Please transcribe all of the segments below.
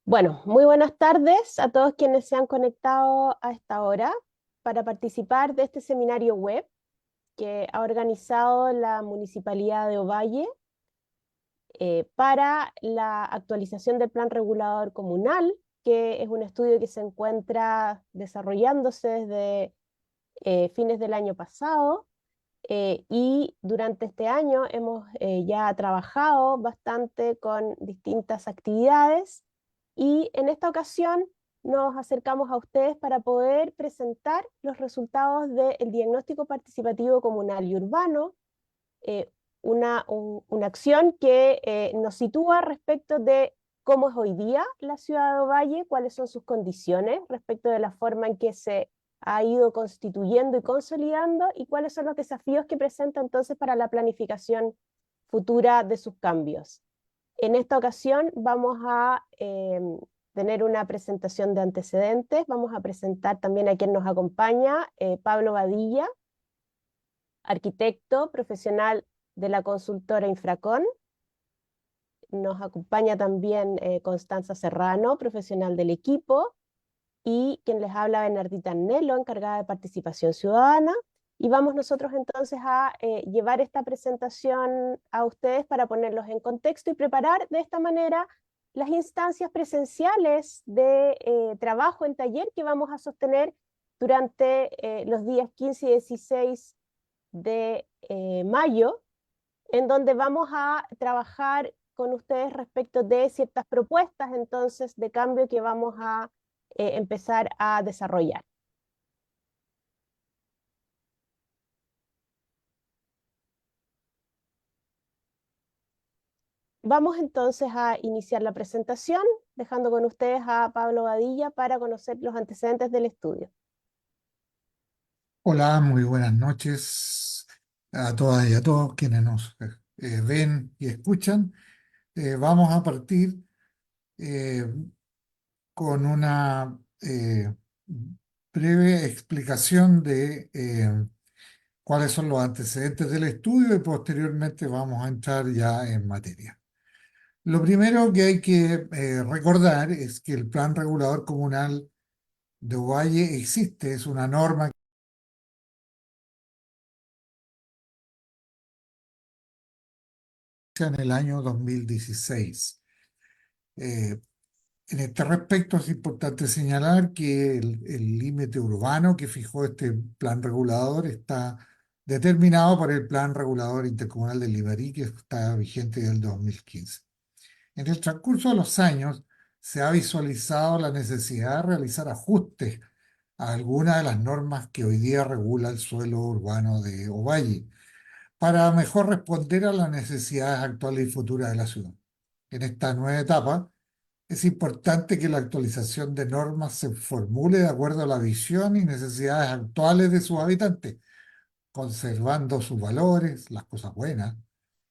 Bueno, muy buenas tardes a todos quienes se han conectado a esta hora para participar de este seminario web que ha organizado la Municipalidad de Ovalle para la actualización del Plan Regulador Comunal, que es un estudio que se encuentra desarrollándose desde fines del año pasado. Y durante este año hemos ya trabajado bastante con distintas actividades y en esta ocasión nos acercamos a ustedes para poder presentar los resultados del diagnóstico participativo comunal y urbano, eh, una acción que nos sitúa respecto de cómo es hoy día la ciudad de Ovalle, cuáles son sus condiciones respecto de la forma en que se ha ido constituyendo y consolidando y cuáles son los desafíos que presenta entonces para la planificación futura de sus cambios. En esta ocasión vamos a tener una presentación de antecedentes, vamos a presentar también a quien nos acompaña, Pablo Badilla, arquitecto profesional de la consultora Infracon. Nos acompaña también Constanza Serrano, profesional del equipo, y quien les habla, Bernardita Nelo, encargada de participación ciudadana. Y vamos nosotros entonces a llevar esta presentación a ustedes para ponerlos en contexto y preparar de esta manera las instancias presenciales de trabajo en taller que vamos a sostener durante los días 15 y 16 de mayo, en donde vamos a trabajar con ustedes respecto de ciertas propuestas entonces de cambio que vamos a empezar a desarrollar. Vamos entonces a iniciar la presentación, dejando con ustedes a Pablo Badilla para conocer los antecedentes del estudio. Hola, muy buenas noches a todas y a todos quienes nos ven y escuchan. Vamos a partir eh, con una breve explicación de cuáles son los antecedentes del estudio y posteriormente vamos a entrar ya en materia. Lo primero que hay que recordar es que el Plan Regulador Comunal de Ovalle existe, es una norma que se en el año 2016. Eh, En este respecto es importante señalar que el límite urbano que fijó este plan regulador está determinado por el Plan Regulador Intercomunal del Limarí, que está vigente desde el 2015. En el transcurso de los años se ha visualizado la necesidad de realizar ajustes a algunas de las normas que hoy día regula el suelo urbano de Ovalle, para mejor responder a las necesidades actuales y futuras de la ciudad. En esta nueva etapa, es importante que la actualización de normas se formule de acuerdo a la visión y necesidades actuales de sus habitantes, conservando sus valores, las cosas buenas,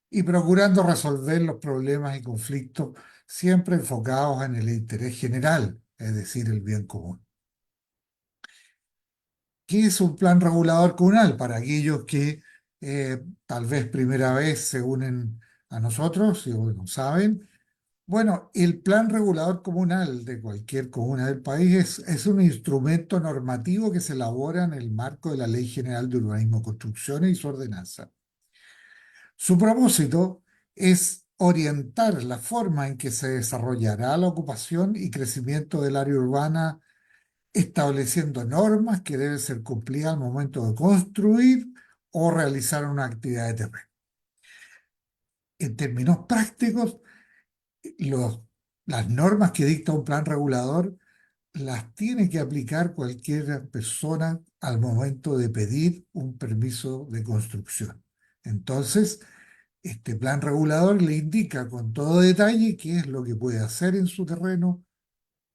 y procurando resolver los problemas y conflictos siempre enfocados en el interés general, es decir, el bien común. ¿Qué es un plan regulador comunal? Para aquellos que tal vez primera vez se unen a nosotros, y no saben. Bueno, el plan regulador comunal de cualquier comuna del país es un instrumento normativo que se elabora en el marco de la Ley General de Urbanismo, Construcciones y su ordenanza. Su propósito es orientar la forma en que se desarrollará la ocupación y crecimiento del área urbana, estableciendo normas que deben ser cumplidas al momento de construir o realizar una actividad de terreno. En términos prácticos, los, las normas que dicta un plan regulador las tiene que aplicar cualquier persona al momento de pedir un permiso de construcción. Entonces, este plan regulador le indica con todo detalle qué es lo que puede hacer en su terreno,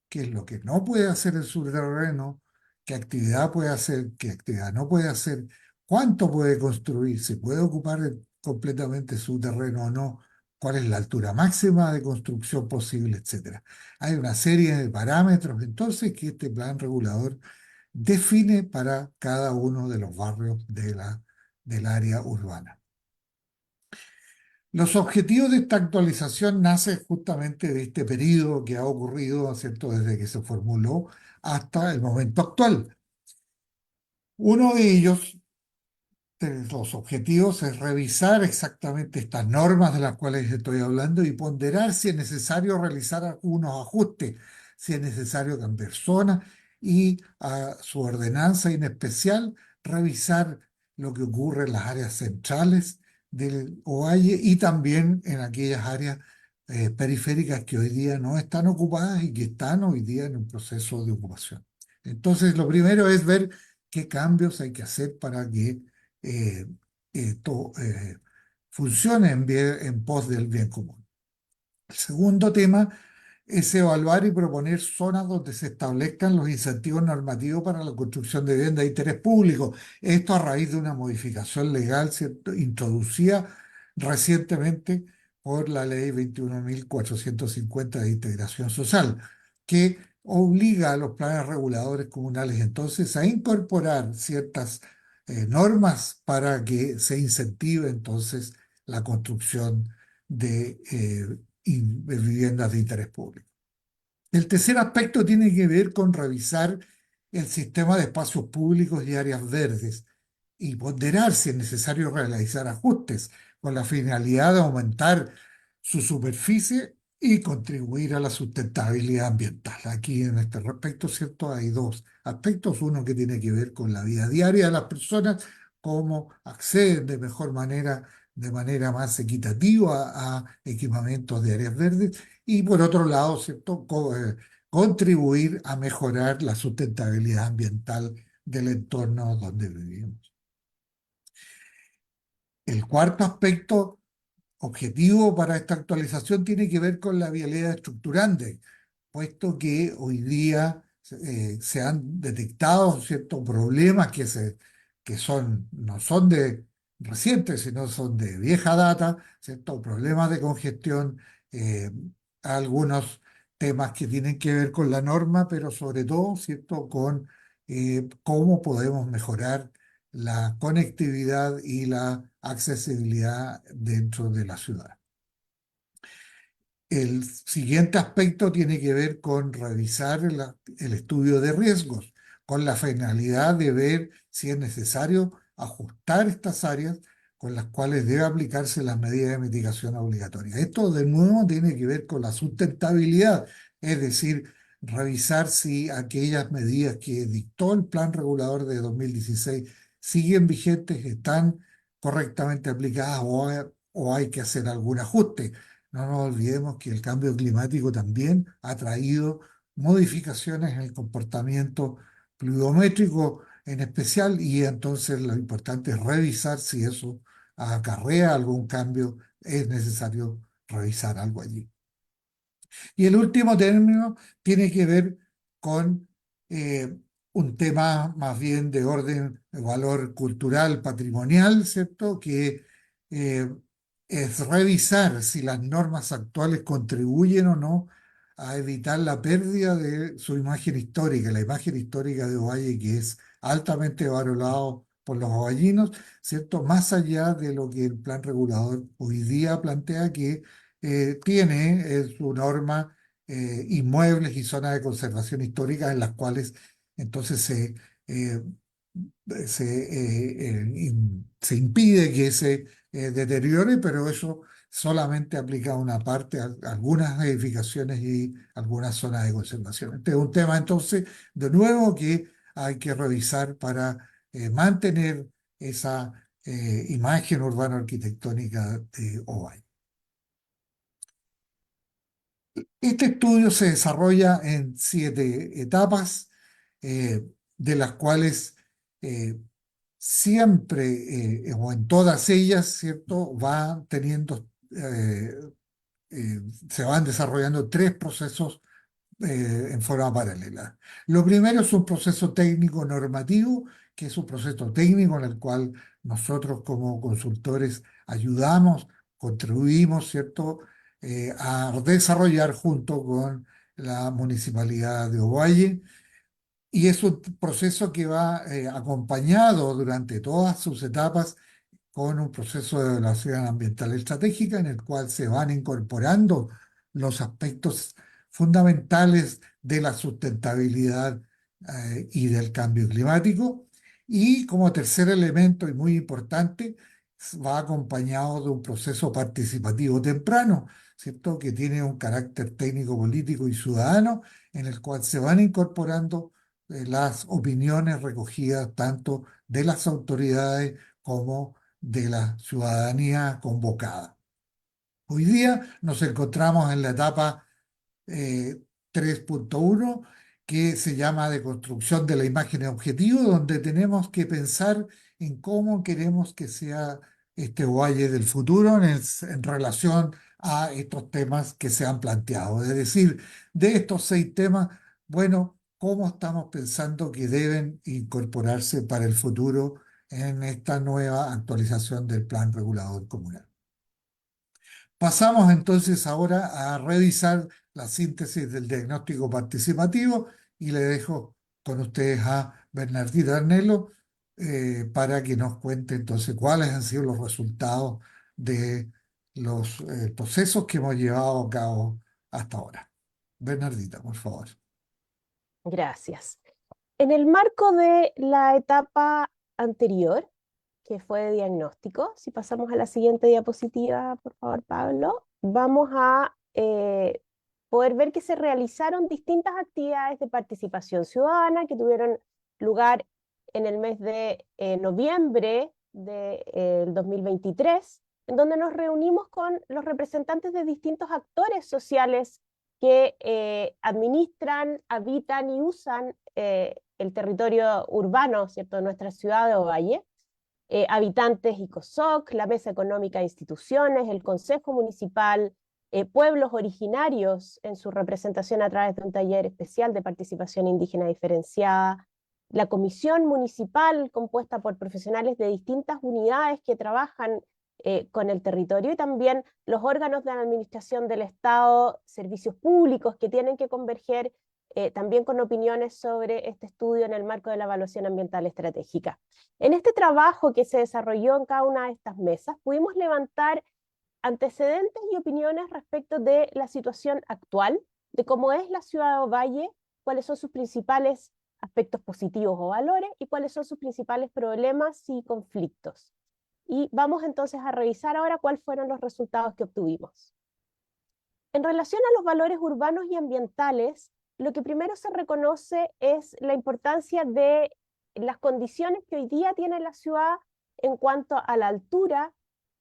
qué es lo que no puede hacer en su terreno, qué actividad puede hacer, qué actividad no puede hacer, cuánto puede construir, si puede ocupar completamente su terreno o no, cuál es la altura máxima de construcción posible, etcétera. Hay una serie de parámetros entonces que este plan regulador define para cada uno de los barrios del área urbana. Los objetivos de esta actualización nacen justamente de este periodo que ha ocurrido, ¿cierto?, desde que se formuló hasta el momento actual. Uno de ellos, de los objetivos, es revisar exactamente estas normas de las cuales estoy hablando y ponderar si es necesario realizar algunos ajustes, si es necesario cambiar zonas y a su ordenanza y en especial revisar lo que ocurre en las áreas centrales del Ovalle y también en aquellas áreas periféricas que hoy día no están ocupadas y que están hoy día en un proceso de ocupación. Entonces, lo primero es ver qué cambios hay que hacer para que eh, esto funcione en pos del bien común. El segundo tema es evaluar y proponer zonas donde se establezcan los incentivos normativos para la construcción de viviendas de interés público. Esto a raíz de una modificación legal, ¿cierto?, introducida recientemente por la ley 21.450 de integración social, que obliga a los planes reguladores comunales entonces a incorporar ciertas normas para que se incentive entonces la construcción de viviendas de interés público. El tercer aspecto tiene que ver con revisar el sistema de espacios públicos y áreas verdes y ponderar si es necesario realizar ajustes con la finalidad de aumentar su superficie y contribuir a la sustentabilidad ambiental. Aquí en este respecto, ¿cierto? Hay dos aspectos. Uno que tiene que ver con la vida diaria de las personas, cómo acceden de manera más equitativa a equipamientos de áreas verdes y por otro lado, ¿cierto?, contribuir a mejorar la sustentabilidad ambiental del entorno donde vivimos. El cuarto aspecto objetivo para esta actualización tiene que ver con la vialidad estructurante, puesto que hoy día se han detectado ciertos problemas que no son de recientes, sino son de vieja data, ciertos problemas de congestión, eh, algunos temas que tienen que ver con la norma, pero sobre todo, ¿cierto?, con cómo podemos mejorar la conectividad y la accesibilidad dentro de la ciudad. El siguiente aspecto tiene que ver con revisar el estudio de riesgos, con la finalidad de ver si es necesario ajustar estas áreas con las cuales debe aplicarse las medidas de mitigación obligatorias. Esto de nuevo tiene que ver con la sustentabilidad, es decir, revisar si aquellas medidas que dictó el Plan Regulador de 2016 siguen vigentes, están correctamente aplicadas o hay que hacer algún ajuste. No nos olvidemos que el cambio climático también ha traído modificaciones en el comportamiento pluviométrico en especial y entonces lo importante es revisar si eso acarrea algún cambio, es necesario revisar algo allí. Y el último término tiene que ver con eh, un tema más bien de orden de valor cultural, patrimonial, ¿cierto? Que eh, es revisar si las normas actuales contribuyen o no a evitar la pérdida de su imagen histórica, la imagen histórica de Ovalle, que es altamente valorado por los ovallinos, ¿cierto? Más allá de lo que el plan regulador hoy día plantea que tiene en su norma inmuebles y zonas de conservación histórica en las cuales entonces eh, se impide que se deteriore, pero eso solamente aplica a una parte, a algunas edificaciones y algunas zonas de conservación. Este es un tema entonces, de nuevo, que hay que revisar para mantener esa imagen urbano-arquitectónica de Ovalle. Este estudio se desarrolla en 7 etapas, eh, de las cuales eh, siempre, o en todas ellas, ¿cierto?, va teniendo, se van desarrollando 3 procesos en forma paralela. Lo primero es un proceso técnico normativo, que es un proceso técnico en el cual nosotros como consultores ayudamos, contribuimos, ¿cierto?, a desarrollar junto con la Municipalidad de Ovalle. Y es un proceso que va acompañado durante todas sus etapas con un proceso de evaluación ambiental estratégica en el cual se van incorporando los aspectos fundamentales de la sustentabilidad y del cambio climático. Y como tercer elemento y muy importante, va acompañado de un proceso participativo temprano, ¿cierto? Que tiene un carácter técnico, político y ciudadano, en el cual se van incorporando las opiniones recogidas tanto de las autoridades como de la ciudadanía convocada. Hoy día nos encontramos en la etapa eh, 3.1, que se llama de construcción de la imagen objetivo, donde tenemos que pensar en cómo queremos que sea este valle del futuro en relación a estos temas que se han planteado. Es decir, de estos 6 temas, bueno, ¿cómo estamos pensando que deben incorporarse para el futuro en esta nueva actualización del Plan Regulador Comunal? Pasamos entonces ahora a revisar la síntesis del diagnóstico participativo y le dejo con ustedes a Bernardita Arnelo para que nos cuente entonces cuáles han sido los resultados de los procesos que hemos llevado a cabo hasta ahora. Bernardita, por favor. Gracias. En el marco de la etapa anterior, que fue de diagnóstico, si pasamos a la siguiente diapositiva, por favor, Pablo, vamos a poder ver que se realizaron distintas actividades de participación ciudadana que tuvieron lugar en el mes de noviembre del 2023, en donde nos reunimos con los representantes de distintos actores sociales que administran, habitan y usan el territorio urbano, ¿cierto?, de nuestra ciudad de Ovalle, habitantes ICOSOC, la Mesa Económica de Instituciones, el Consejo Municipal, pueblos originarios en su representación a través de un taller especial de participación indígena diferenciada, la Comisión Municipal compuesta por profesionales de distintas unidades que trabajan con el territorio, y también los órganos de la administración del Estado, servicios públicos que tienen que converger también con opiniones sobre este estudio en el marco de la evaluación ambiental estratégica. En este trabajo que se desarrolló en cada una de estas mesas, pudimos levantar antecedentes y opiniones respecto de la situación actual, de cómo es la ciudad de Ovalle, cuáles son sus principales aspectos positivos o valores y cuáles son sus principales problemas y conflictos. Y vamos entonces a revisar ahora cuáles fueron los resultados que obtuvimos. En relación a los valores urbanos y ambientales, lo que primero se reconoce es la importancia de las condiciones que hoy día tiene la ciudad en cuanto a la altura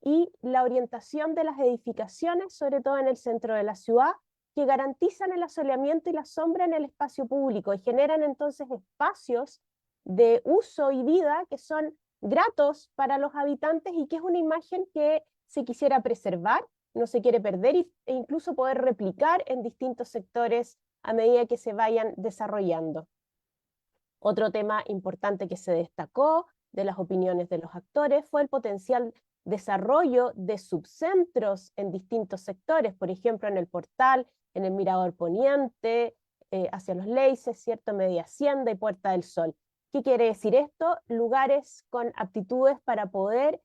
y la orientación de las edificaciones, sobre todo en el centro de la ciudad, que garantizan el asoleamiento y la sombra en el espacio público y generan entonces espacios de uso y vida que son gratos para los habitantes y que es una imagen que se quisiera preservar, no se quiere perder e incluso poder replicar en distintos sectores a medida que se vayan desarrollando. Otro tema importante que se destacó de las opiniones de los actores fue el potencial desarrollo de subcentros en distintos sectores, por ejemplo en el Portal, en el Mirador Poniente, hacia los Leises, ¿cierto? Media Hacienda y Puerta del Sol. ¿Qué quiere decir esto? Lugares con aptitudes para poder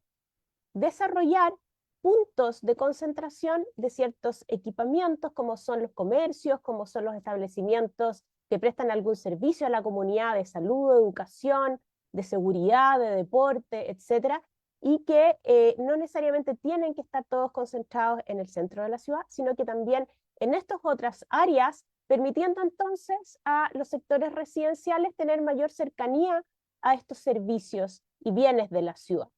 desarrollar puntos de concentración de ciertos equipamientos, como son los comercios, como son los establecimientos que prestan algún servicio a la comunidad de salud, de educación, de seguridad, de deporte, etcétera, y que no necesariamente tienen que estar todos concentrados en el centro de la ciudad, sino que también en estas otras áreas, permitiendo entonces a los sectores residenciales tener mayor cercanía a estos servicios y bienes de la ciudad.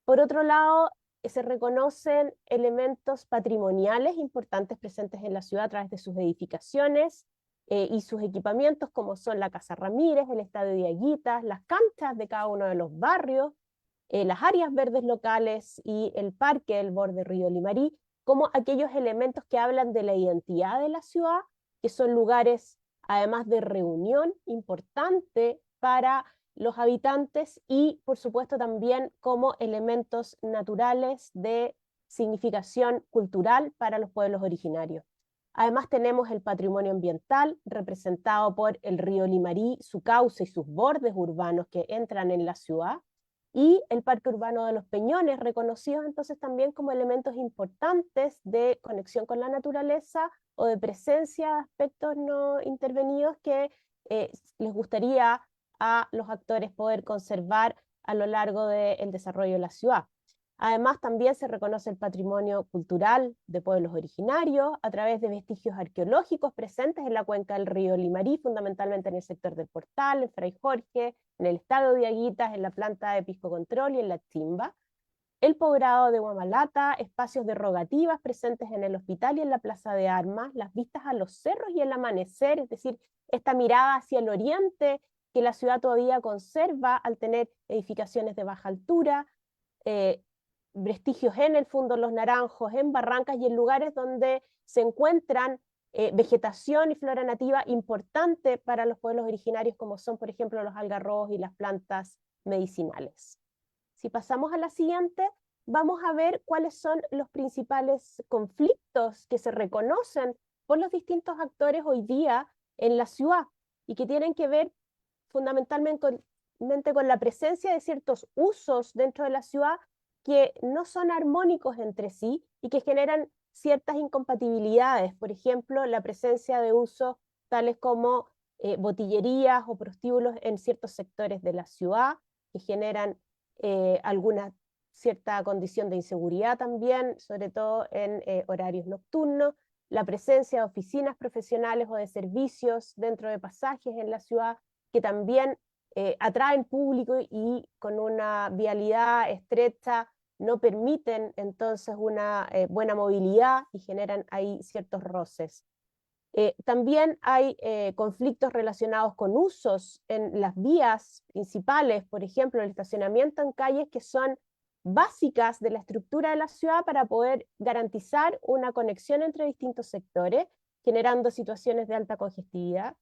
Por otro lado, se reconocen elementos patrimoniales importantes presentes en la ciudad a través de sus edificaciones y sus equipamientos, como son la Casa Ramírez, el Estadio de Aguitas, las canchas de cada uno de los barrios, las áreas verdes locales y el parque del borde Río Limarí, como aquellos elementos que hablan de la identidad de la ciudad, que son lugares, además de reunión, importante para los habitantes y, por supuesto, también como elementos naturales de significación cultural para los pueblos originarios. Además tenemos el patrimonio ambiental representado por el río Limarí, su cauce y sus bordes urbanos que entran en la ciudad, y el Parque Urbano de los Peñones, reconocidos entonces también como elementos importantes de conexión con la naturaleza o de presencia de aspectos no intervenidos que les gustaría a los actores poder conservar a lo largo del desarrollo de la ciudad. Además, también se reconoce el patrimonio cultural de pueblos originarios a través de vestigios arqueológicos presentes en la cuenca del río Limarí, fundamentalmente en el sector del Portal, en Fray Jorge, en el estado de Aguitas, en la planta de Pisco Control y en la Chimba. El poblado de Huamalata, espacios de rogativas presentes en el hospital y en la plaza de armas, las vistas a los cerros y el amanecer, es decir, esta mirada hacia el oriente que la ciudad todavía conserva al tener edificaciones de baja altura, vestigios en el Fundo Los Naranjos, en barrancas y en lugares donde se encuentran vegetación y flora nativa importante para los pueblos originarios, como son, por ejemplo, los algarrobos y las plantas medicinales. Si pasamos a la siguiente, vamos a ver cuáles son los principales conflictos que se reconocen por los distintos actores hoy día en la ciudad y que tienen que ver fundamentalmente con la presencia de ciertos usos dentro de la ciudad que no son armónicos entre sí y que generan ciertas incompatibilidades. Por ejemplo, la presencia de usos tales como botillerías o prostíbulos en ciertos sectores de la ciudad, que generan alguna cierta condición de inseguridad también, sobre todo en horarios nocturnos, la presencia de oficinas profesionales o de servicios dentro de pasajes en la ciudad, que también atraen público y con una vialidad estrecha no permiten entonces una buena movilidad y generan ahí ciertos roces. También hay conflictos relacionados con usos en las vías principales, por ejemplo, el estacionamiento en calles que son básicas de la estructura de la ciudad para poder garantizar una conexión entre distintos sectores, generando situaciones de alta congestividad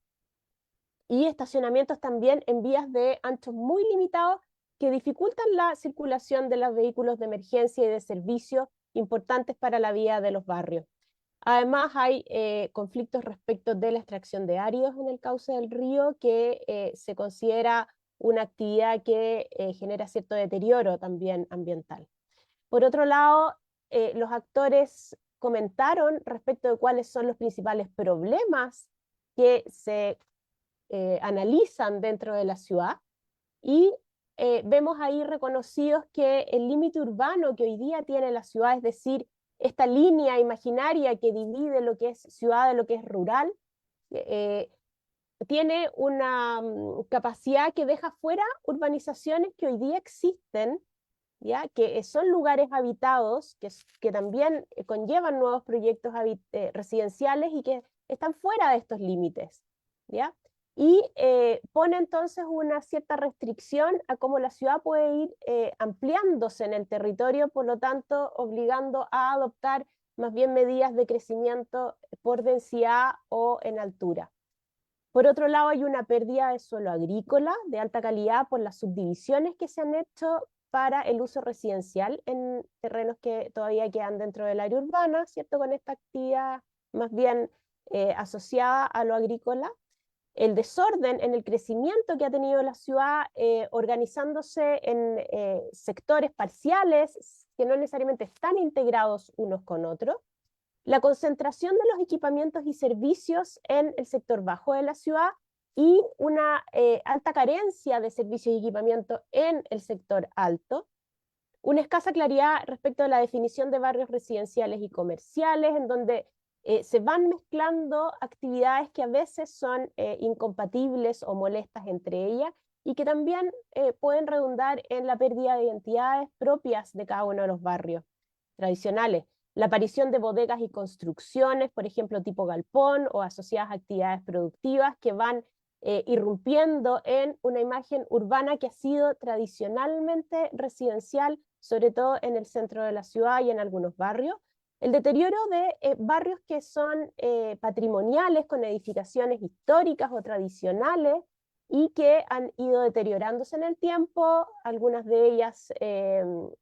y estacionamientos también en vías de anchos muy limitados que dificultan la circulación de los vehículos de emergencia y de servicio importantes para la vida de los barrios. Además, hay conflictos respecto de la extracción de áridos en el cauce del río, que se considera una actividad que genera cierto deterioro también ambiental. Por otro lado, los actores comentaron respecto de cuáles son los principales problemas que se analizan dentro de la ciudad y vemos ahí reconocidos que el límite urbano que hoy día tiene la ciudad, es decir, esta línea imaginaria que divide lo que es ciudad de lo que es rural, tiene una capacidad que deja fuera urbanizaciones que hoy día existen, ¿ya? Que son lugares habitados, que también conllevan nuevos proyectos residenciales y que están fuera de estos límites, ¿ya? Y pone entonces una cierta restricción a cómo la ciudad puede ir ampliándose en el territorio, por lo tanto, obligando a adoptar más bien medidas de crecimiento por densidad o en altura. Por otro lado, hay una pérdida de suelo agrícola de alta calidad por las subdivisiones que se han hecho para el uso residencial en terrenos que todavía quedan dentro del área urbana, ¿cierto? Con esta actividad más bien asociada a lo agrícola. El desorden en el crecimiento que ha tenido la ciudad, organizándose en sectores parciales que no necesariamente están integrados unos con otros. La concentración de los equipamientos y servicios en el sector bajo de la ciudad y una alta carencia de servicios y equipamiento en el sector alto. Una escasa claridad respecto a la definición de barrios residenciales y comerciales, en donde se van mezclando actividades que a veces son incompatibles o molestas entre ellas y que también pueden redundar en la pérdida de identidades propias de cada uno de los barrios tradicionales. La aparición de bodegas y construcciones, por ejemplo, tipo galpón o asociadas a actividades productivas que van irrumpiendo en una imagen urbana que ha sido tradicionalmente residencial, sobre todo en el centro de la ciudad y en algunos barrios. El deterioro de barrios que son patrimoniales, con edificaciones históricas o tradicionales, y que han ido deteriorándose en el tiempo, algunas de ellas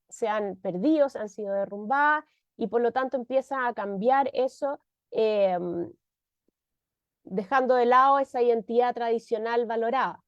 se han perdido, han sido derrumbadas, y por lo tanto empieza a cambiar eso, dejando de lado esa identidad tradicional valorada.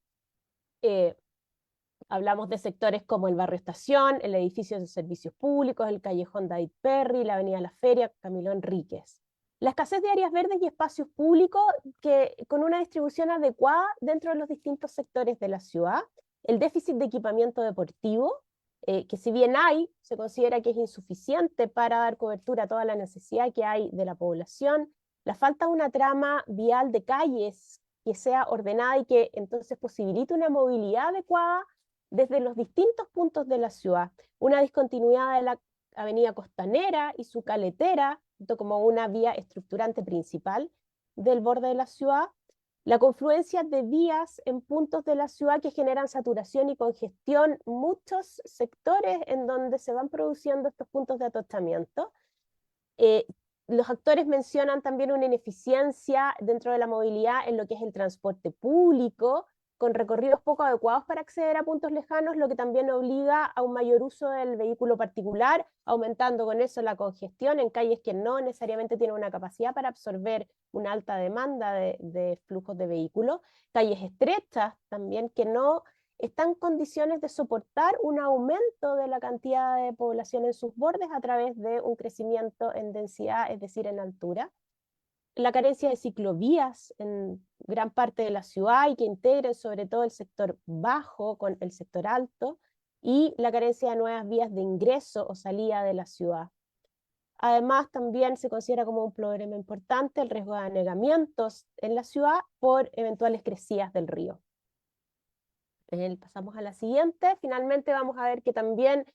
Hablamos de sectores como el barrio Estación, el edificio de servicios públicos, el callejón David Perry, la avenida La Feria, Camilo Enríquez. La escasez de áreas verdes y espacios públicos que, con una distribución adecuada dentro de los distintos sectores de la ciudad, el déficit de equipamiento deportivo, que si bien hay, se considera que es insuficiente para dar cobertura a toda la necesidad que hay de la población, la falta de una trama vial de calles que sea ordenada y que entonces posibilite una movilidad adecuada desde los distintos puntos de la ciudad, una discontinuidad de la avenida Costanera y su caletera, como una vía estructurante principal del borde de la ciudad, la confluencia de vías en puntos de la ciudad que generan saturación y congestión, muchos sectores en donde se van produciendo estos puntos de atostamiento. Eh, los actores mencionan también una ineficiencia dentro de la movilidad en lo que es el transporte público, con recorridos poco adecuados para acceder a puntos lejanos, lo que también obliga a un mayor uso del vehículo particular, aumentando con eso la congestión en calles que no necesariamente tienen una capacidad para absorber una alta demanda de flujos de vehículos, calles estrechas también que no están en condiciones de soportar un aumento de la cantidad de población en sus bordes a través de un crecimiento en densidad, es decir, en altura. La carencia de ciclovías en gran parte de la ciudad y que integren sobre todo el sector bajo con el sector alto, y la carencia de nuevas vías de ingreso o salida de la ciudad. Además, también se considera como un problema importante el riesgo de anegamientos en la ciudad por eventuales crecidas del río. Pasamos a la siguiente. Finalmente vamos a ver que también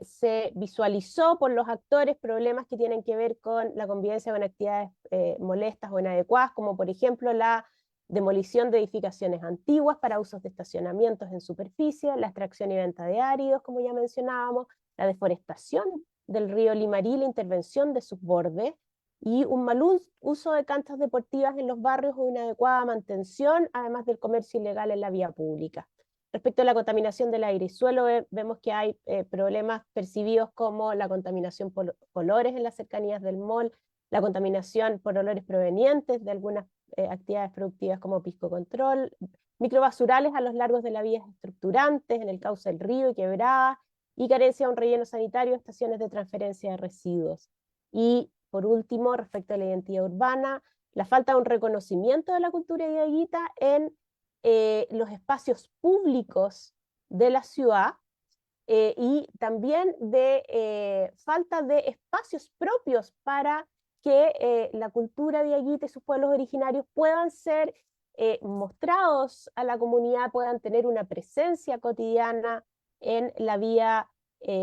se visualizó por los actores problemas que tienen que ver con la convivencia con actividades molestas o inadecuadas, como por ejemplo la demolición de edificaciones antiguas para usos de estacionamientos en superficie, la extracción y venta de áridos, como ya mencionábamos, la deforestación del río Limarí, la intervención de sus bordes, y un mal uso de canchas deportivas en los barrios o inadecuada mantención, además del comercio ilegal en la vía pública. Respecto a la contaminación del aire y suelo, vemos que hay problemas percibidos como la contaminación por olores en las cercanías del mall, la contaminación por olores provenientes de algunas actividades productivas como piscocontrol, microbasurales a los largos de las vías estructurantes, en el cauce del río y quebradas, y carencia de un relleno sanitario, estaciones de transferencia de residuos. Y por último, respecto a la identidad urbana, la falta de un reconocimiento de la cultura diaguita en los espacios públicos de la ciudad, y también de falta de espacios propios para que la cultura diaguita y sus pueblos originarios puedan ser mostrados a la comunidad, puedan tener una presencia cotidiana en la vía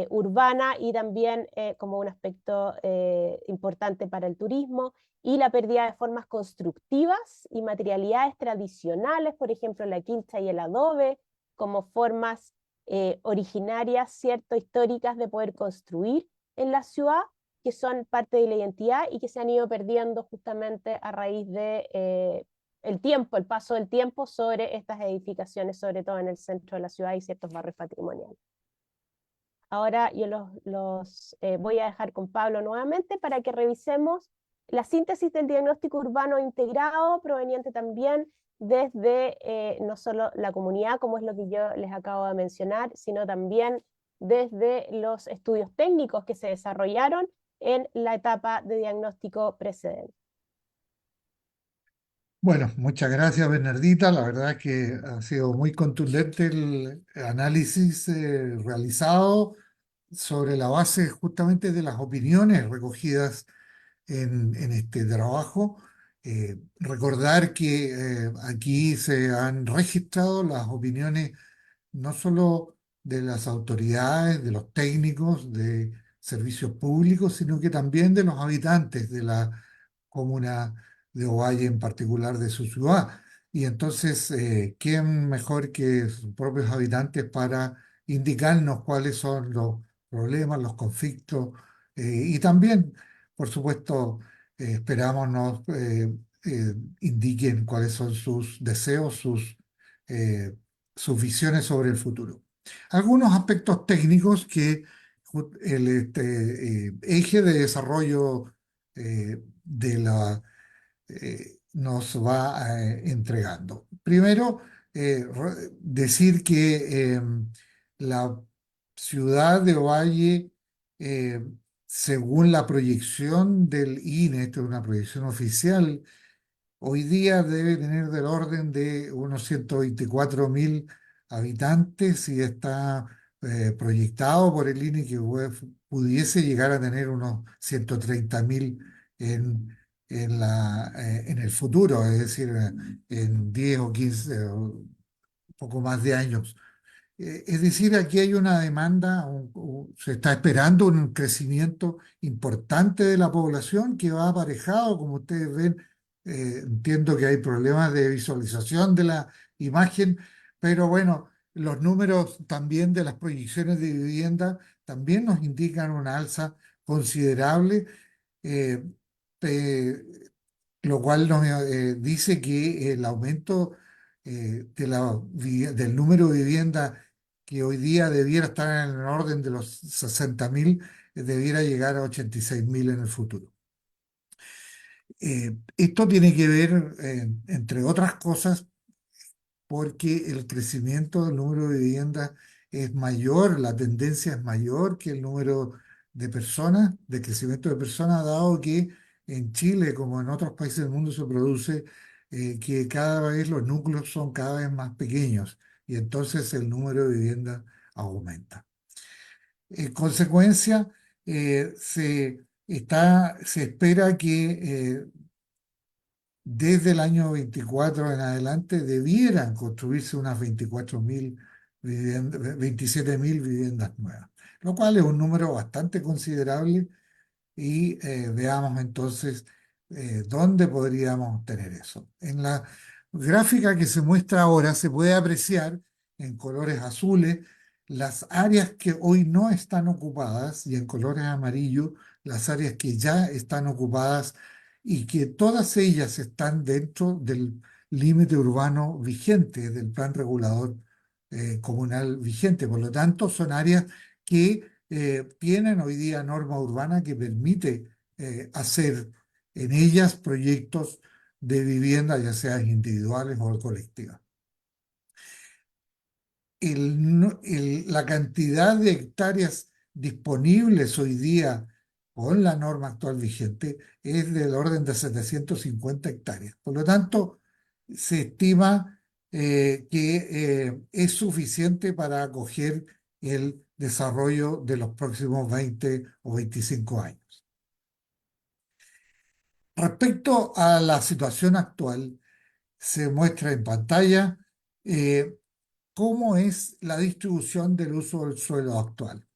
urbana y también como un aspecto importante para el turismo, y la pérdida de formas constructivas y materialidades tradicionales, por ejemplo la quincha y el adobe, como formas originarias, ¿cierto?, históricas de poder construir en la ciudad, que son parte de la identidad y que se han ido perdiendo justamente a raíz de el tiempo, el paso del tiempo sobre estas edificaciones, sobre todo en el centro de la ciudad y ciertos barrios patrimoniales. Ahora yo los voy a dejar con Pablo nuevamente para que revisemos la síntesis del diagnóstico urbano integrado, proveniente también desde no solo la comunidad, como es lo que yo les acabo de mencionar, sino también desde los estudios técnicos que se desarrollaron en la etapa de diagnóstico precedente. Bueno, muchas gracias, Bernardita. La verdad es que ha sido muy contundente el análisis realizado sobre la base justamente de las opiniones recogidas en este trabajo. Recordar que aquí se han registrado las opiniones no solo de las autoridades, de los técnicos, de servicios públicos, sino que también de los habitantes de la comuna de Ovalle, en particular de su ciudad. Y entonces, ¿quién mejor que sus propios habitantes para indicarnos cuáles son los problemas, los conflictos? Y también, por supuesto, esperamos nos indiquen cuáles son sus deseos, eh, sus visiones sobre el futuro. Algunos aspectos técnicos que el eje de desarrollo nos va entregando. Primero, decir que la ciudad de Ovalle, eh, según la proyección del INE, esto es una proyección oficial, hoy día debe tener del orden de unos 124.000 habitantes y está proyectado por el INE que pudiese llegar a tener unos 130.000 en, en el futuro, es decir, en 10 o 15 o un poco más de años. Es decir, aquí hay una demanda, se está esperando un crecimiento importante de la población que va aparejado, como ustedes ven. Entiendo que hay problemas de visualización de la imagen, pero bueno, los números también de las proyecciones de vivienda también nos indican una alza considerable. eh, eh, lo cual nos dice que el aumento del número de viviendas que hoy día debiera estar en el orden de los 60.000, debiera llegar a 86.000 en el futuro. Esto tiene que ver, entre otras cosas, porque el crecimiento del número de viviendas es mayor, la tendencia es mayor que el número de personas, de crecimiento de personas, dado que en Chile, como en otros países del mundo, se produce que cada vez los núcleos son cada vez más pequeños y entonces el número de viviendas aumenta. En consecuencia, se espera que desde el año 24 en adelante debieran construirse unas 24.000 viviendas, 27.000 viviendas nuevas, lo cual es un número bastante considerable y veamos entonces dónde podríamos tener eso. En la gráfica que se muestra ahora se puede apreciar en colores azules las áreas que hoy no están ocupadas y en colores amarillos las áreas que ya están ocupadas y que todas ellas están dentro del límite urbano vigente, del plan regulador comunal vigente. Por lo tanto, son áreas que tienen hoy día norma urbana que permite hacer en ellas proyectos de vivienda, ya sean individuales o colectivas. La cantidad de hectáreas disponibles hoy día con la norma actual vigente es del orden de 750 hectáreas. Por lo tanto, se estima que es suficiente para acoger el desarrollo de los próximos 20 o 25 años. Respecto a la situación actual, se muestra en pantalla eh, cómo es la distribución del uso del suelo actual.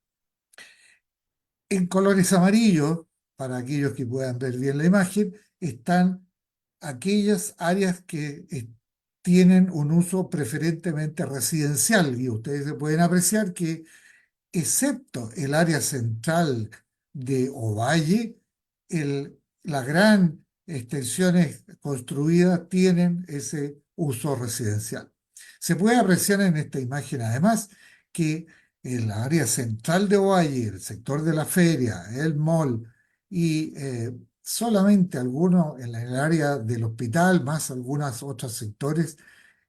En colores amarillos, para aquellos que puedan ver bien la imagen, están aquellas áreas que tienen un uso preferentemente residencial y ustedes se pueden apreciar que excepto el área central de Ovalle, las gran extensiones construidas tienen ese uso residencial. Se puede apreciar en esta imagen además que el área central de Ovalle, el sector de la feria, el mall y solamente algunos en el área del hospital, más algunos otros sectores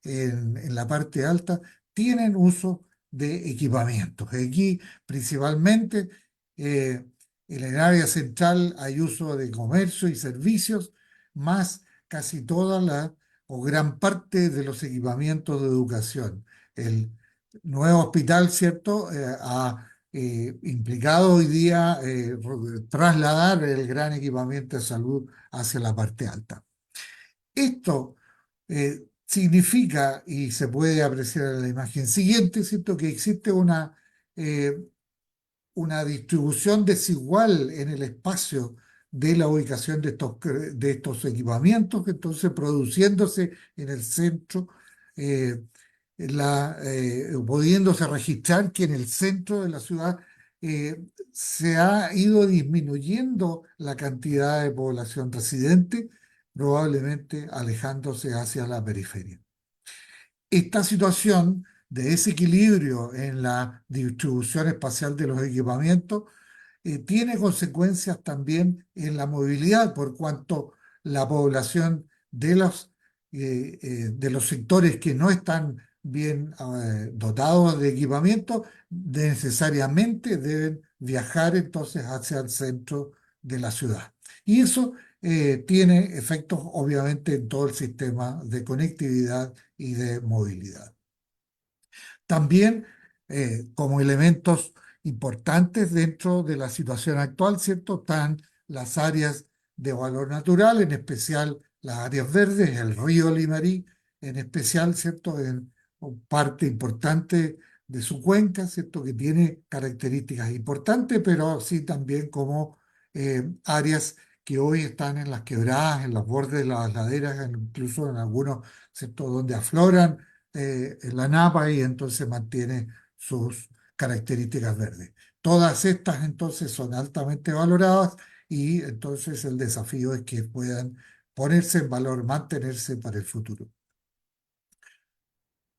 en la parte alta, tienen uso de equipamientos. Aquí principalmente en el área central hay uso de comercio y servicios, más casi toda la o gran parte de los equipamientos de educación. El nuevo hospital, ¿cierto? Ha implicado hoy día trasladar el gran equipamiento de salud hacia la parte alta. Esto significa, y se puede apreciar en la imagen siguiente, ¿cierto? Que existe eh, una distribución desigual en el espacio de la ubicación de estos equipamientos, entonces produciéndose en el centro, eh, pudiéndose registrar que en el centro de la ciudad se ha ido disminuyendo la cantidad de población residente, probablemente alejándose hacia la periferia. Esta situación de desequilibrio en la distribución espacial de los equipamientos tiene consecuencias también en la movilidad, por cuanto la población de los de los sectores que no están bien dotados de equipamiento, necesariamente deben viajar entonces hacia el centro de la ciudad. Y eso tiene efectos obviamente en todo el sistema de conectividad y de movilidad. También como elementos importantes dentro de la situación actual, ¿cierto? Están las áreas de valor natural, en especial las áreas verdes, el río Limarí, en especial, ¿cierto? En parte importante de su cuenca, ¿cierto? Que tiene características importantes, pero sí también como áreas que hoy están en las quebradas, en los bordes de las laderas, incluso en algunos, ¿cierto? Donde afloran en la napa y entonces mantiene sus características verdes. Todas estas entonces son altamente valoradas y entonces el desafío es que puedan ponerse en valor, mantenerse para el futuro.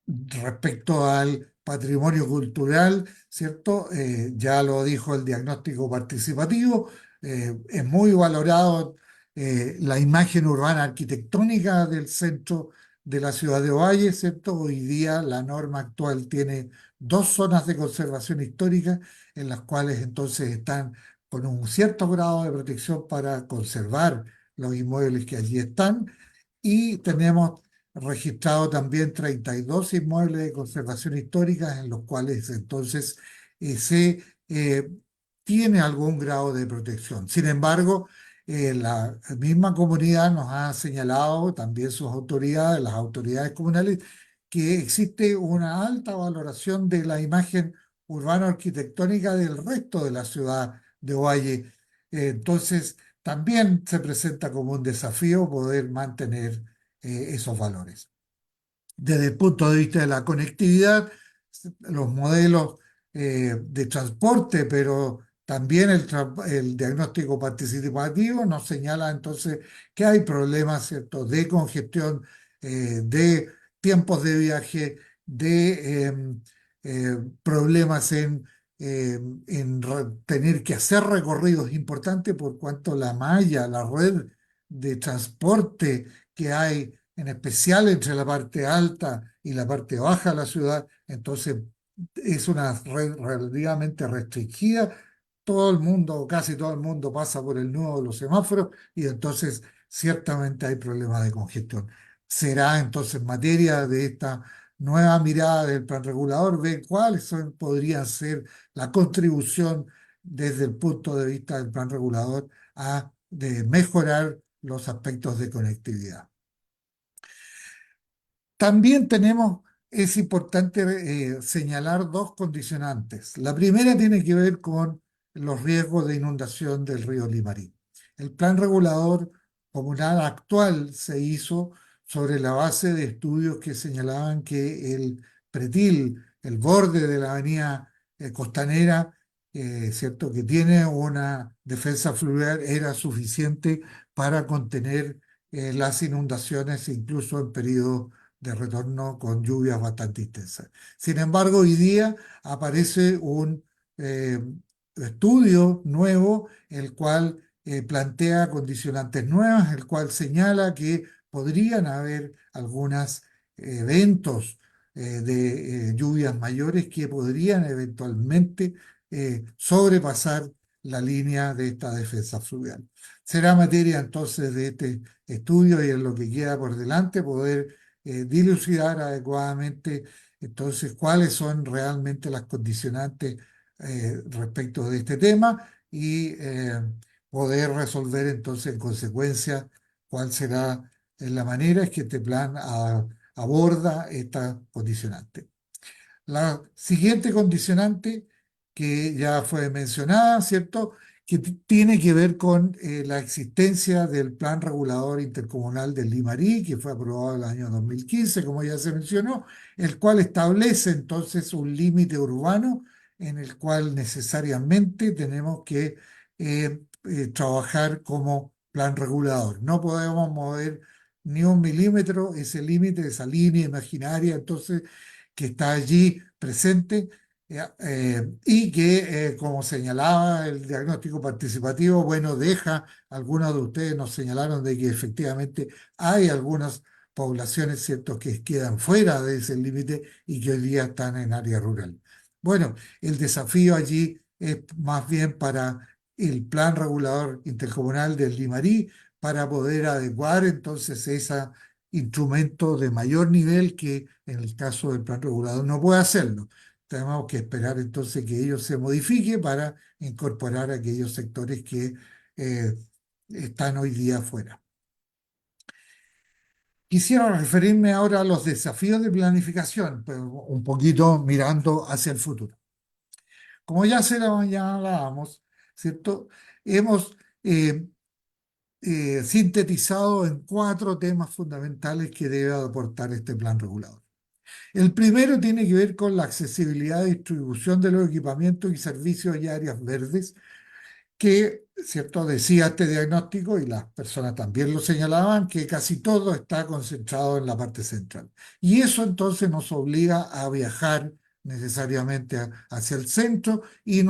Respecto al patrimonio cultural, ¿cierto? Ya lo dijo el diagnóstico participativo, es muy valorado la imagen urbana arquitectónica del centro de la ciudad de Ovalle, ¿cierto? Hoy día la norma actual tiene dos zonas de conservación histórica en las cuales entonces están con un cierto grado de protección para conservar los inmuebles que allí están y tenemos registrado también 32 inmuebles de conservación histórica en los cuales entonces se tiene algún grado de protección. Sin embargo, la misma comunidad nos ha señalado, también sus autoridades, las autoridades comunales, que existe una alta valoración de la imagen urbano-arquitectónica del resto de la ciudad de Ovalle. Entonces, también se presenta como un desafío poder mantener esos valores. Desde el punto de vista de la conectividad, los modelos de transporte, pero también el diagnóstico participativo nos señala entonces que hay problemas, ¿cierto?, de congestión, de tiempos de viaje, de problemas en tener que hacer recorridos importantes por cuanto la malla, la red de transporte que hay en especial entre la parte alta y la parte baja de la ciudad, entonces es una red relativamente restringida. Todo el mundo, casi todo el mundo pasa por el nudo de los semáforos y entonces ciertamente hay problemas de congestión. Será entonces materia de esta nueva mirada del plan regulador, ver cuáles podrían ser la contribución desde el punto de vista del plan regulador a de mejorar los aspectos de conectividad. También tenemos, es importante señalar dos condicionantes. La primera tiene que ver con los riesgos de inundación del río Limarí. El plan regulador comunal actual se hizo sobre la base de estudios que señalaban que el pretil, el borde de la avenida costanera, ¿cierto? Que tiene una defensa fluvial, era suficiente para contener las inundaciones incluso en periodos de retorno con lluvias bastante intensas. Sin embargo, hoy día aparece un eh, estudio nuevo, el cual plantea condicionantes nuevas, el cual señala que podrían haber algunos eventos de lluvias mayores que podrían eventualmente sobrepasar la línea de esta defensa fluvial. Será materia entonces de este estudio y en lo que queda por delante poder dilucidar adecuadamente entonces cuáles son realmente las condicionantes respecto de este tema y poder resolver entonces en consecuencia cuál será la manera en que este plan aborda esta condicionante. La siguiente condicionante que ya fue mencionada, ¿cierto? Que tiene que ver con la existencia del Plan Regulador Intercomunal del Limarí, que fue aprobado en el año 2015, como ya se mencionó, el cual establece entonces un límite urbano en el cual necesariamente tenemos que trabajar como plan regulador. No podemos mover ni un milímetro ese límite, esa línea imaginaria, entonces que está allí presente y que, como señalaba el diagnóstico participativo, bueno, deja, algunos de ustedes nos señalaron de que efectivamente hay algunos poblaciones, ¿cierto?, que quedan fuera de ese límite y que hoy día están en área rural. Bueno, el desafío allí es más bien para el Plan Regulador Intercomunal del Limarí, para poder adecuar entonces ese instrumento de mayor nivel que en el caso del Plan Regulador no puede hacerlo. Tenemos que esperar entonces que ello se modifique para incorporar aquellos sectores que eh, están hoy día fuera. Quisiera referirme ahora a los desafíos de planificación, pero un poquito mirando hacia el futuro. Como ya se la hablábamos, ¿cierto? Hemos eh, sintetizado en 4 temas fundamentales que debe aportar este plan regulador. El primero tiene que ver con la accesibilidad y distribución de los equipamientos y servicios y áreas verdes que, ¿cierto? Decía este diagnóstico y las personas también lo señalaban, que casi todo está concentrado en la parte central. Y eso entonces nos obliga a viajar necesariamente hacia el centro y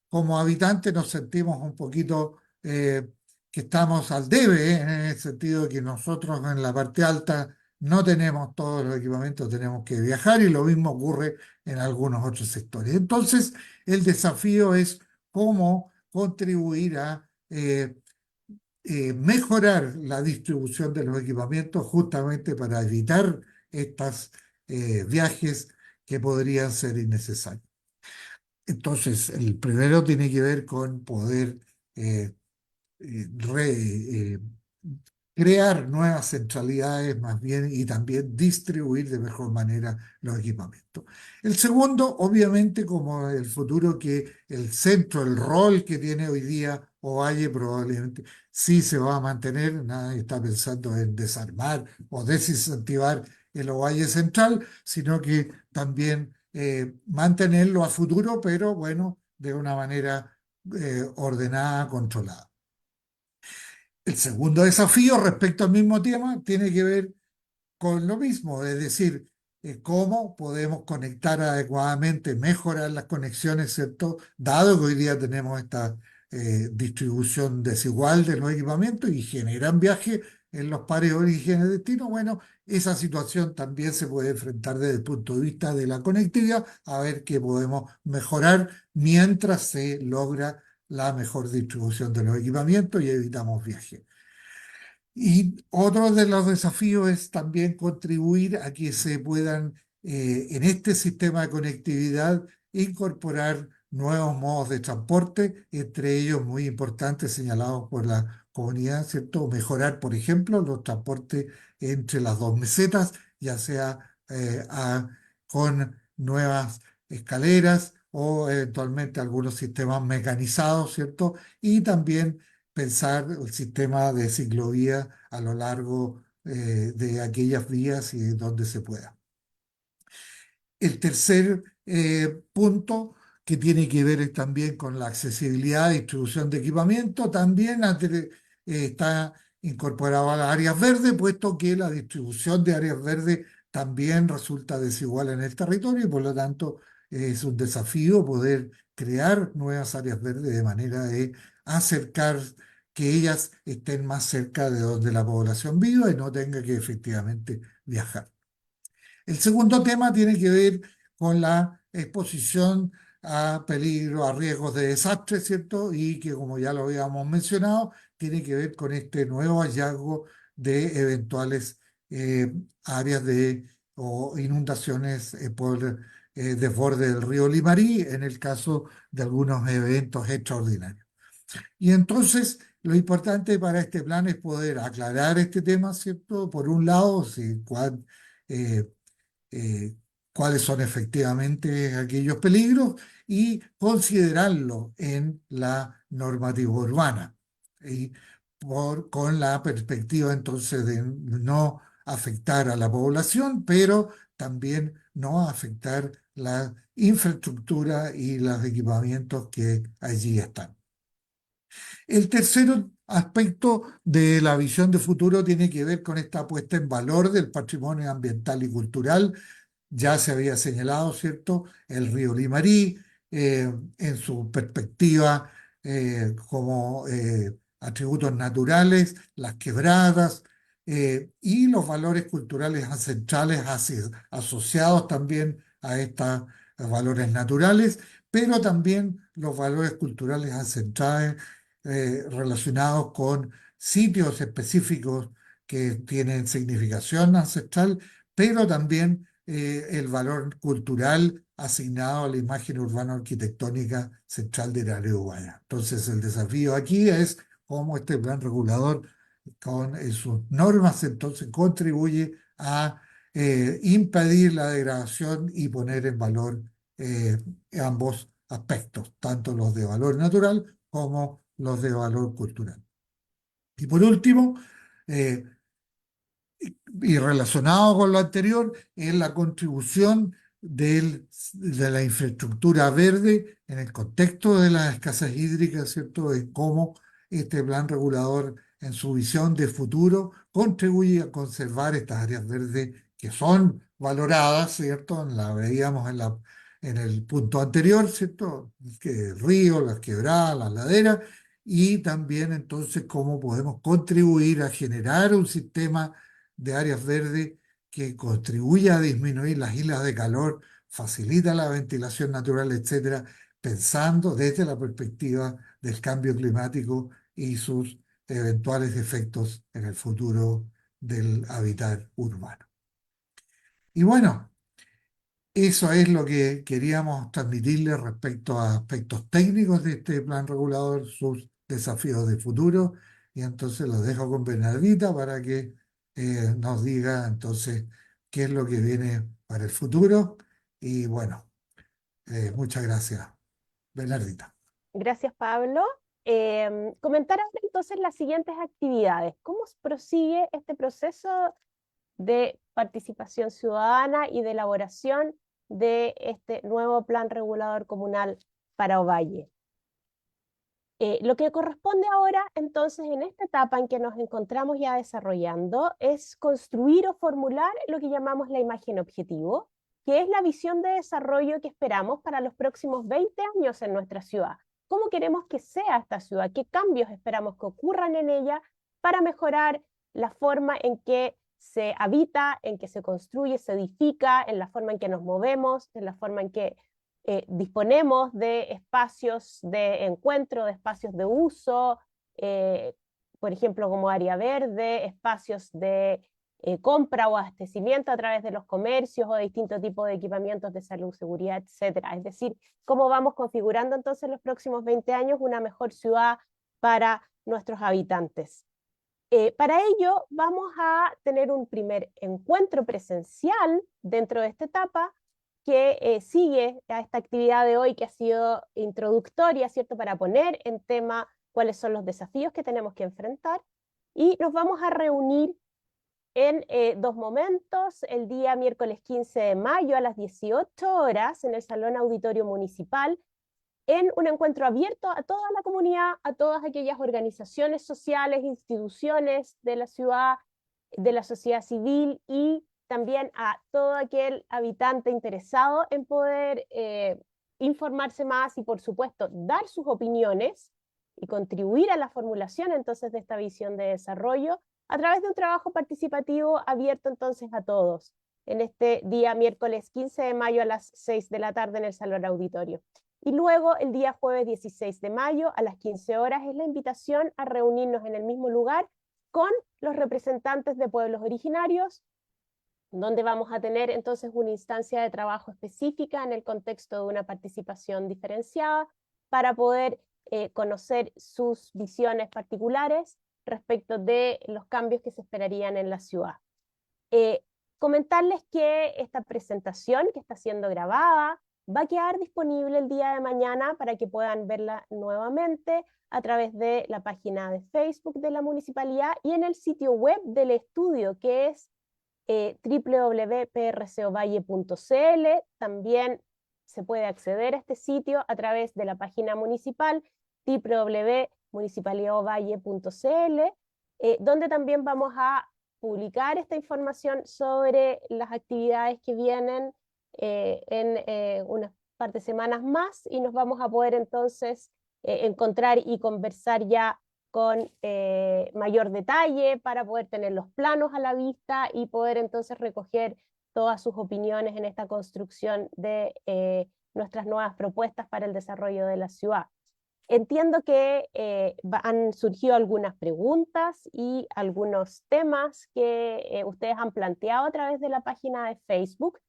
como habitantes nos sentimos un poquito que estamos al debe, en el sentido de que nosotros en la parte alta no tenemos todos los equipamientos, tenemos que viajar y lo mismo ocurre en algunos otros sectores. Entonces, el desafío es cómo contribuir a mejorar la distribución de los equipamientos justamente para evitar estos viajes que podrían ser innecesarios. Entonces, el primero tiene que ver con poder eh, eh, re- eh, crear nuevas centralidades más bien y también distribuir de mejor manera los equipamientos. El segundo, obviamente, como el futuro que el centro, el rol que tiene hoy día Ovalle probablemente sí se va a mantener, nadie está pensando en desarmar o desincentivar el Ovalle Central, sino que también mantenerlo a futuro, pero bueno, de una manera ordenada, controlada. El segundo desafío respecto al mismo tema tiene que ver con lo mismo, es decir, cómo podemos conectar adecuadamente, mejorar las conexiones, ¿cierto? Dado que hoy día tenemos esta distribución desigual de los equipamientos y generan viajes en los pares orígenes-destino, bueno, esa situación también se puede enfrentar desde el punto de vista de la conectividad, a ver qué podemos mejorar mientras se logra la mejor distribución de los equipamientos y evitamos viajes. Y otro de los desafíos es también contribuir a que se puedan, en este sistema de conectividad, incorporar nuevos modos de transporte, entre ellos muy importantes señalados por la comunidad, ¿cierto? Mejorar, por ejemplo, los transportes entre las dos mesetas, ya sea con nuevas escaleras o eventualmente algunos sistemas mecanizados, ¿cierto? Y también pensar el sistema de ciclovía a lo largo de aquellas vías y donde se pueda. El tercer punto que tiene que ver también con la accesibilidad y distribución de equipamiento, también está incorporado a las áreas verdes, puesto que la distribución de áreas verdes también resulta desigual en el territorio y por lo tanto es un desafío poder crear nuevas áreas verdes de manera de acercar que ellas estén más cerca de donde la población viva y no tenga que efectivamente viajar. El segundo tema tiene que ver con la exposición a peligro, a riesgos de desastre, ¿cierto? Y que, como ya lo habíamos mencionado, tiene que ver con este nuevo hallazgo de eventuales eh, áreas de o inundaciones por desborde del río Limarí, en el caso de algunos eventos extraordinarios. Y entonces, lo importante para este plan es poder aclarar este tema, ¿cierto? Por un lado, si, eh, eh, cuáles son efectivamente aquellos peligros y considerarlo en la normativa urbana. Y con la perspectiva entonces de no afectar a la población, pero también no afectar la infraestructura y los equipamientos que allí están. El tercer aspecto de la visión de futuro tiene que ver con esta puesta en valor del patrimonio ambiental y cultural. Ya se había señalado, ¿cierto?, el río Limarí en su perspectiva como atributos naturales, las quebradas, y los valores culturales ancestrales asociados también a estos valores naturales, pero también los valores culturales ancestrales relacionados con sitios específicos que tienen significación ancestral, pero también el valor cultural asignado a la imagen urbano-arquitectónica central del área urbana. Entonces, el desafío aquí es cómo este plan regulador con sus normas entonces contribuye a impedir la degradación y poner en valor eh, ambos aspectos, tanto los de valor natural como los de valor cultural. Y por último, eh, y relacionado con lo anterior, es la contribución de la infraestructura verde en el contexto de la escasez hídrica, ¿cierto? Es cómo este plan regulador, en su visión de futuro, contribuye a conservar estas áreas verdes que son valoradas, ¿cierto? La veíamos en el punto anterior, ¿cierto? Que el río, las quebradas, las laderas, y también entonces cómo podemos contribuir a generar un sistema de áreas verdes que contribuye a disminuir las islas de calor, facilita la ventilación natural, etcétera, pensando desde la perspectiva del cambio climático y sus eventuales efectos en el futuro del hábitat urbano. Y bueno, eso es lo que queríamos transmitirles respecto a aspectos técnicos de este plan regulador, sus desafíos de futuro. Y entonces los dejo con Bernardita para que nos diga entonces qué es lo que viene para el futuro. Y bueno, muchas gracias, Bernardita. Gracias, Pablo. Comentar ahora entonces las siguientes actividades. ¿Cómo prosigue este proceso de participación ciudadana y de elaboración de este nuevo plan regulador comunal para Ovalle? Lo que corresponde ahora, entonces, en esta etapa en que nos encontramos ya desarrollando, es construir o formular lo que llamamos la imagen objetivo, que es la visión de desarrollo que esperamos para los próximos 20 años en nuestra ciudad. ¿Cómo queremos que sea esta ciudad? ¿Qué cambios esperamos que ocurran en ella para mejorar la forma en que se habita, en que se construye, se edifica, en la forma en que nos movemos, en la forma en que disponemos de espacios de encuentro, de espacios de uso, eh, por ejemplo, como área verde, espacios de compra o abastecimiento a través de los comercios o de distintos tipos de equipamientos de salud, seguridad, etcétera. Es decir, cómo vamos configurando entonces en los próximos 20 años una mejor ciudad para nuestros habitantes. Para ello vamos a tener un primer encuentro presencial dentro de esta etapa que sigue a esta actividad de hoy que ha sido introductoria, ¿cierto? Para poner en tema cuáles son los desafíos que tenemos que enfrentar. Y nos vamos a reunir en dos momentos, el día miércoles 15 de mayo a las 18 horas en el Salón Auditorio Municipal, en un encuentro abierto a toda la comunidad, a todas aquellas organizaciones sociales, instituciones de la ciudad, de la sociedad civil y también a todo aquel habitante interesado en poder informarse más y, por supuesto, dar sus opiniones y contribuir a la formulación entonces de esta visión de desarrollo a través de un trabajo participativo abierto entonces a todos en este día miércoles 15 de mayo a las 6 de la tarde en el Salón Auditorio. Y luego el día jueves 16 de mayo a las 15 horas es la invitación a reunirnos en el mismo lugar con los representantes de pueblos originarios, donde vamos a tener entonces una instancia de trabajo específica en el contexto de una participación diferenciada para poder conocer sus visiones particulares respecto de los cambios que se esperarían en la ciudad. Comentarles que esta presentación que está siendo grabada va a quedar disponible el día de mañana para que puedan verla nuevamente a través de la página de Facebook de la municipalidad y en el sitio web del estudio, que es www.prcovalle.cl. También se puede acceder a este sitio a través de la página municipal www.municipalidadvalle.cl, donde también vamos a publicar esta información sobre las actividades que vienen en unas par de semanas más y nos vamos a poder entonces encontrar y conversar ya con mayor detalle para poder tener los planos a la vista y poder entonces recoger todas sus opiniones en esta construcción de nuestras nuevas propuestas para el desarrollo de la ciudad. Entiendo que han surgido algunas preguntas y algunos temas que ustedes han planteado a través de la página de Facebook.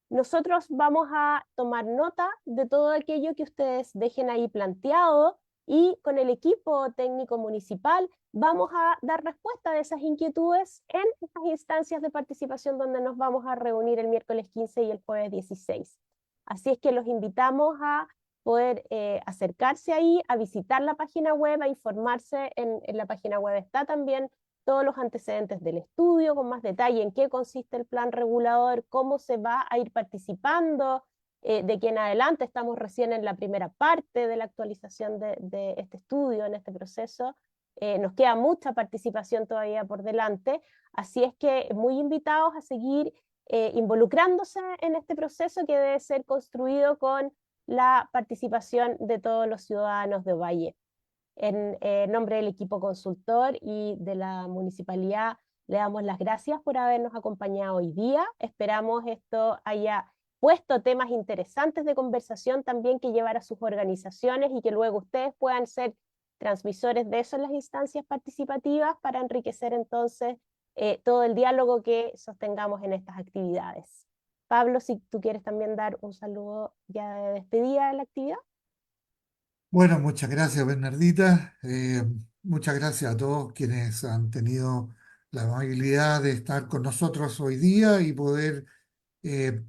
Nosotros vamos a tomar nota de todo aquello que ustedes dejen ahí planteado y con el equipo técnico municipal vamos a dar respuesta a esas inquietudes en estas instancias de participación donde nos vamos a reunir el miércoles 15 y el jueves 16. Así es que los invitamos a poder acercarse ahí, a visitar la página web, a informarse. En la página web está también todos los antecedentes del estudio, con más detalle en qué consiste el plan regulador, cómo se va a ir participando, de que en adelante estamos recién en la primera parte de la actualización de este estudio, en este proceso. Nos queda mucha participación todavía por delante, así es que muy invitados a seguir involucrándose en este proceso que debe ser construido con la participación de todos los ciudadanos de Ovalle. En nombre del equipo consultor y de la municipalidad, le damos las gracias por habernos acompañado hoy día. Esperamos esto haya puesto temas interesantes de conversación también que llevar a sus organizaciones y que luego ustedes puedan ser transmisores de eso en las instancias participativas para enriquecer entonces todo el diálogo que sostengamos en estas actividades. Pablo, si tú quieres también dar un saludo ya de despedida de la actividad. Bueno, muchas gracias, Bernardita. Muchas gracias a todos quienes han tenido la amabilidad de estar con nosotros hoy día y poder eh,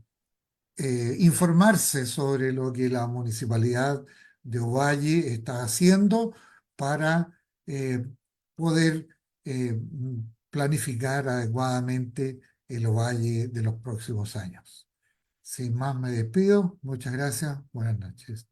informarse sobre lo que la Municipalidad de Ovalle está haciendo para eh, poder planificar adecuadamente el Ovalle de los próximos años. Sin más, me despido. Muchas gracias. Buenas noches.